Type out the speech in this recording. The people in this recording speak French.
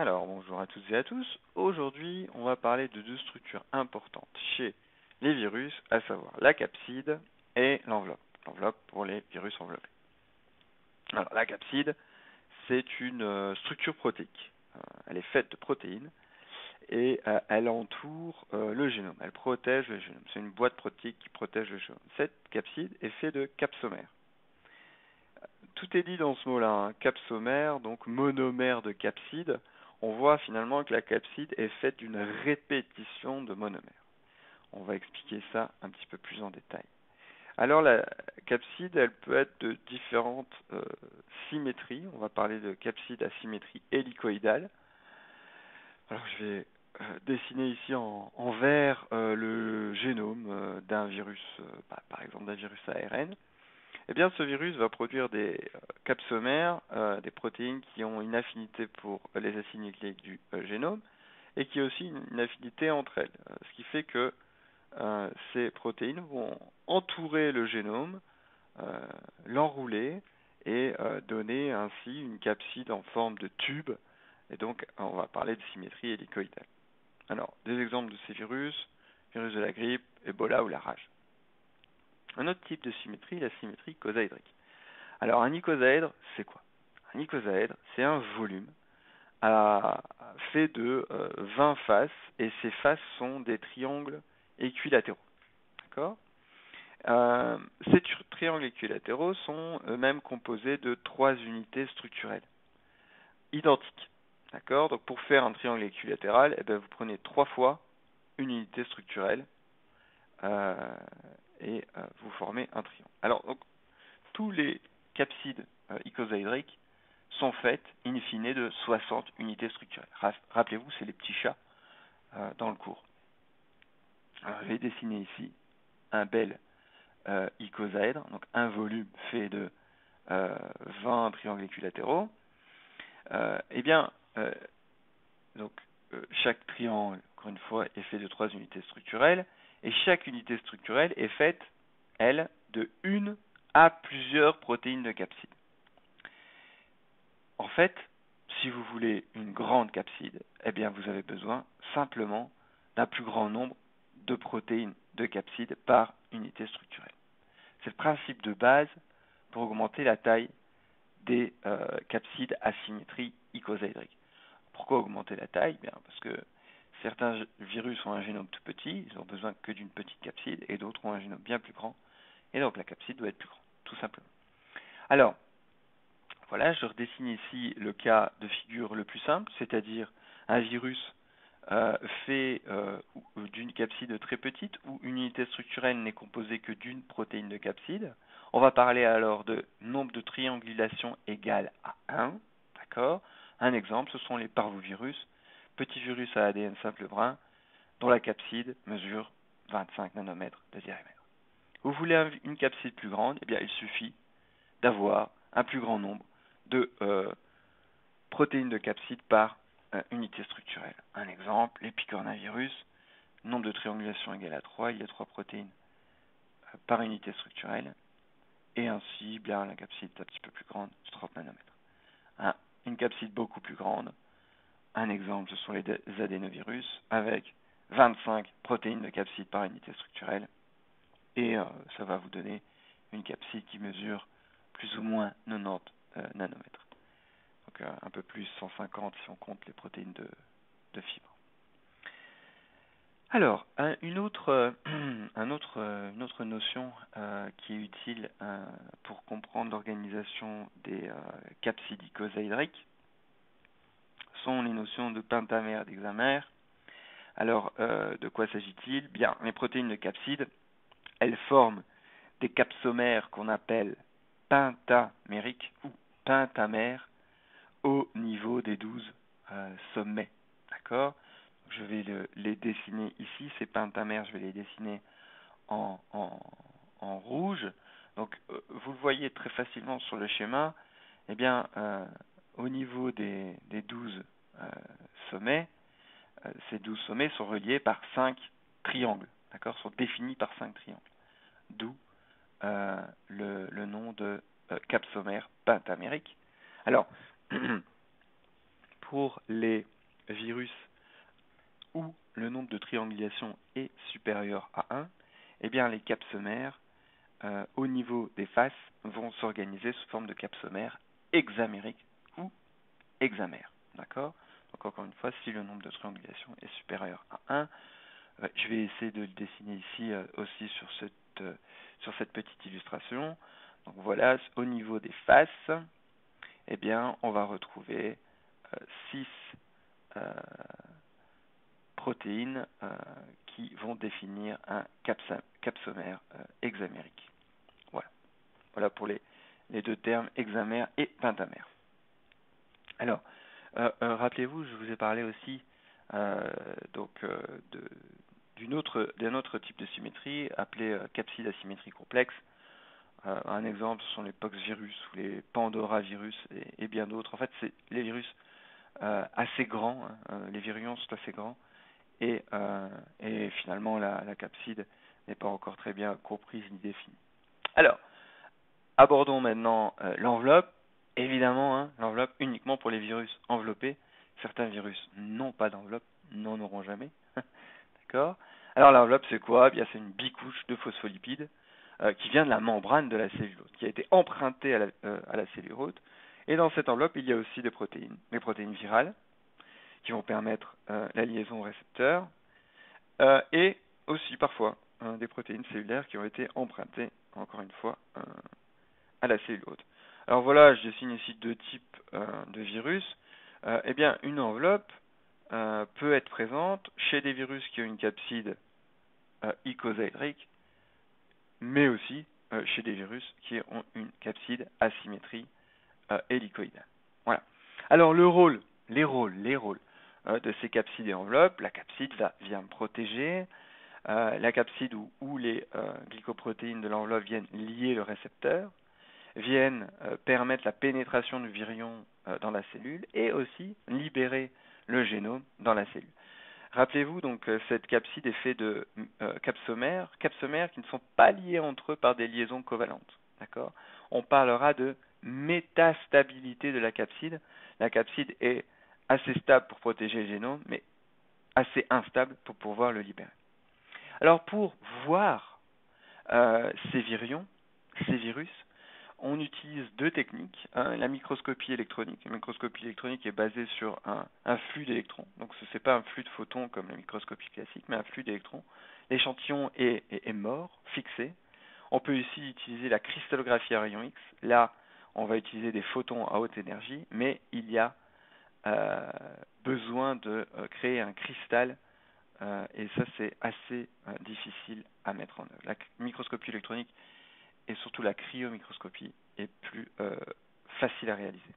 Alors, bonjour à toutes et à tous. Aujourd'hui, on va parler de deux structures importantes chez les virus, à savoir la capside et l'enveloppe. L'enveloppe pour les virus enveloppés. Alors, la capside, c'est une structure protéique. Elle est faite de protéines et elle entoure le génome. Elle protège le génome. C'est une boîte protéique qui protège le génome. Cette capside est faite de capsomères. Tout est dit dans ce mot-là, hein. Capsomère, donc monomère de capside. On voit finalement que la capside est faite d'une répétition de monomères. On va expliquer ça un petit peu plus en détail. Alors la capside, elle peut être de différentes symétries. On va parler de capside à symétrie hélicoïdale. Alors je vais dessiner ici en vert le génome d'un virus, par exemple d'un virus ARN. Eh bien, ce virus va produire des capsomères, des protéines qui ont une affinité pour les acides nucléiques du génome et qui ont aussi une affinité entre elles. Ce qui fait que ces protéines vont entourer le génome, l'enrouler et donner ainsi une capside en forme de tube. Et donc, on va parler de symétrie hélicoïdale. Alors, des exemples de ces virus de la grippe, Ebola ou la rage. Un autre type de symétrie, la symétrie icosaédrique. Alors un icosaèdre, c'est quoi? Un icosaèdre, c'est un volume fait de 20 faces, et ces faces sont des triangles équilatéraux. D'accord? Ces triangles équilatéraux sont eux-mêmes composés de 3 unités structurelles identiques. D'accord? Donc pour faire un triangle équilatéral, eh bien, vous prenez 3 fois une unité structurelle et vous formez un triangle. Alors, donc, tous les capsides icosaédriques sont faites in fine de 60 unités structurelles. Rappelez-vous, c'est les petits chats dans le cours. Alors, je vais dessiner ici un bel icosaèdre, donc un volume fait de 20 triangles équilatéraux. Chaque triangle, encore une fois, est fait de 3 unités structurelles, et chaque unité structurelle est faite, elle, de une à plusieurs protéines de capside. En fait, si vous voulez une grande capside, eh bien vous avez besoin simplement d'un plus grand nombre de protéines de capside par unité structurelle. C'est le principe de base pour augmenter la taille des capsides à symétrie icosaédrique. Pourquoi augmenter la taille? Bien, parce que certains virus ont un génome tout petit, ils ont besoin que d'une petite capside, et d'autres ont un génome bien plus grand, et donc la capside doit être plus grande, tout simplement. Alors, voilà, je redessine ici le cas de figure le plus simple, c'est-à-dire un virus fait d'une capside très petite où une unité structurelle n'est composée que d'une protéine de capside. On va parler alors de nombre de triangulations égal à 1. D'accord? Un exemple, ce sont les parvovirus, petits virus à ADN simple brun, dont la capside mesure 25 nanomètres de diamètre. Vous voulez une capside plus grande? Eh bien, il suffit d'avoir un plus grand nombre de protéines de capside par unité structurelle. Un exemple, les picornavirus, nombre de triangulations égal à 3, il y a 3 protéines par unité structurelle, et ainsi, bien, la capside est un petit peu plus grande, 30 nanomètres. Une capside beaucoup plus grande, un exemple, ce sont les adénovirus, avec 25 protéines de capside par unité structurelle, et ça va vous donner une capside qui mesure plus ou moins 90 nanomètres. Donc un peu plus 150 si on compte les protéines de fibres. Alors, une autre notion qui est utile pour comprendre l'organisation des capsides icosaédriques sont les notions de pentamère et d'hexamère. Alors, de quoi s'agit-il? Bien, les protéines de capside, elles forment des capsomères qu'on appelle pentamériques ou pentamères au niveau des 12 sommets. D'accord? Je vais les dessiner ici, ces pentamères, je vais les dessiner en rouge. Donc, vous le voyez très facilement sur le schéma. Eh bien, au niveau des 12 sommets, ces 12 sommets sont reliés par 5 triangles, d'accord, sont définis par 5 triangles. D'où le nom de capsomère pentamérique. Alors, pour les virus où le nombre de triangulations est supérieur à 1, eh bien les capsomères au niveau des faces vont s'organiser sous forme de capsomères hexamériques ou hexamères. D'accord? Donc encore une fois, si le nombre de triangulations est supérieur à 1, je vais essayer de le dessiner ici aussi sur cette petite illustration. Donc voilà, au niveau des faces, eh bien, on va retrouver 6 protéines qui vont définir un capsomère hexamérique. Voilà. Voilà pour les deux termes hexamère et pentamère. Alors, rappelez-vous, je vous ai parlé aussi d'un autre type de symétrie appelé capside asymétrie complexe. Un exemple, ce sont les poxvirus ou les pandoravirus et bien d'autres. En fait, c'est les virus assez grands, les virions sont assez grands, et finalement la capside n'est pas encore très bien comprise ni définie. Alors, abordons maintenant l'enveloppe. Évidemment, l'enveloppe uniquement pour les virus enveloppés. Certains virus n'ont pas d'enveloppe, n'en auront jamais. D'accord? Alors l'enveloppe, c'est quoi? Eh bien, c'est une bicouche de phospholipides qui vient de la membrane de la cellulose, qui a été empruntée à la cellulose. Et dans cette enveloppe, il y a aussi des protéines virales, qui vont permettre la liaison au récepteur, et aussi parfois des protéines cellulaires qui ont été empruntées, encore une fois, à la cellulose. Alors voilà, je dessine ici deux types de virus. Eh bien, une enveloppe peut être présente chez des virus qui ont une capside icosaédrique, mais aussi chez des virus qui ont une capside asymétrie hélicoïdale. Voilà. Alors les rôles de ces capsides et enveloppes. La capside vient protéger. La capside où les glycoprotéines de l'enveloppe viennent lier le récepteur, viennent permettre la pénétration du virion dans la cellule et aussi libérer le génome dans la cellule. Rappelez-vous, donc, cette capside est faite de capsomères qui ne sont pas liés entre eux par des liaisons covalentes. D'accord? On parlera de métastabilité de la capside. La capside est assez stable pour protéger le génome, mais assez instable pour pouvoir le libérer. Alors, pour voir ces virus, on utilise deux techniques. La microscopie électronique. La microscopie électronique est basée sur un flux d'électrons. Donc ce n'est pas un flux de photons comme la microscopie classique, mais un flux d'électrons. L'échantillon est mort, fixé. On peut ici utiliser la cristallographie à rayon X. Là, on va utiliser des photons à haute énergie, mais il y a besoin de créer un cristal, et ça c'est assez difficile à mettre en œuvre. La microscopie électronique et surtout la cryomicroscopie est plus facile à réaliser.